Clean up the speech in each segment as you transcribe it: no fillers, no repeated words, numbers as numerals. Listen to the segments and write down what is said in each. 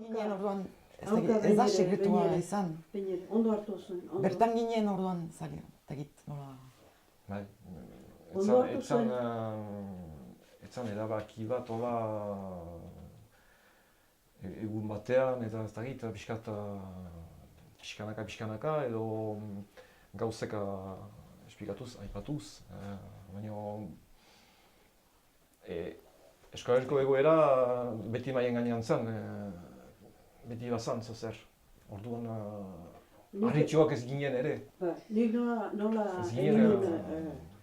ginen orduan, ez da sekretua izan. Ondo hartu zuen. Bertan ginen orduan, zagit, nola... Bai, Ondo hartu zuen. etzan erabaki bat, hola... egun batean, eta ez dakit, pixkanaka, edo gauzeka esplikatuz, aipatuz, baina Euskal Herriko egoera beti maien gainean zen, beti bazan, zer. Orduan, harritxoak ez ginen ere. Nik nola egin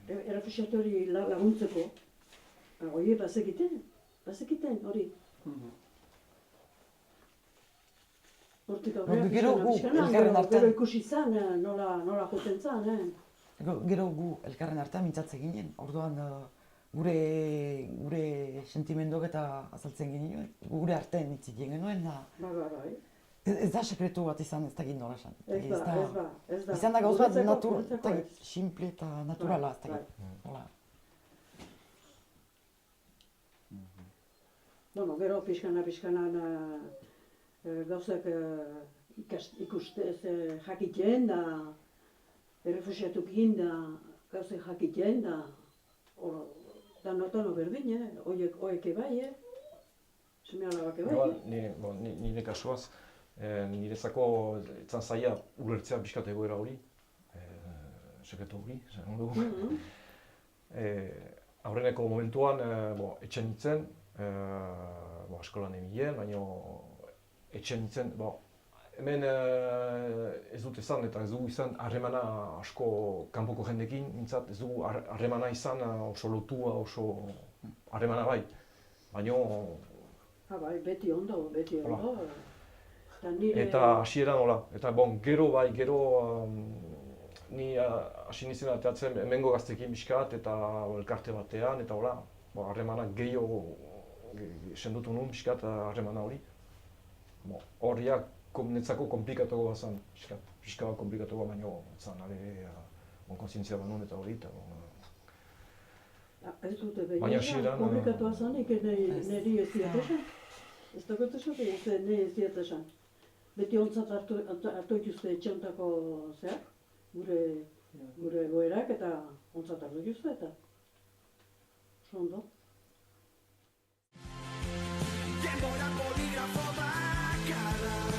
errefuxiatu hori laguntzeko, hori bazekiten hori. Hortik aurrera pixkana, gero ikusi zen, nola joten zen. Gero gu elkarren artean mintzatzen ginen, orduan gure sentimenduak eta azaltzen ginen, gure artean hitzik genuen. Bai. Ez da sekretu bat izan, ez dakit nola esan. Ez da. Izan da gauz bat simple eta naturala, ez dakit. Bueno, gero pixkana gauzak ikustez jakiten da, errefuxiatukin da, gauzak jakiten da, dano berdin, oiek ebai, seme alabak ebai. Nire kasuaz, nirezako etzan zaila ulertzea pixkat egoera hori, sekretu hori, zen dugu. Aurreneko momentuan etxen nintzen, eskolan emilen, baina etxen nintzen, hemen ez dut izan eta ez dugu izan harremana asko kanpoko jendekin, mintzat ez dugu harremana izan oso lotua, oso harremana bai, baina... Bai, beti ondo. Eta hasieran hola, eta gero ni hasi nintzen ateatzen hemengo gaztekin pixkat eta elkarte batean, eta hola, harremanak gehiago sendotu nuen pixkat harremana hori. Horriak netzako komplikatuago zen, pixka bat komplikatuago baino, etzan, kontzientzia banun eta hori, eta... Ez dute behar, komplikatua zanik niri ez diat esan. Ez dakot esan, niri ez diat esan. Beti ontzat hartu ituzte etxeuntako zeak, gure egoerak eta ontzat hartu ituzte eta oso ondo. Denbora poligrafo bakarra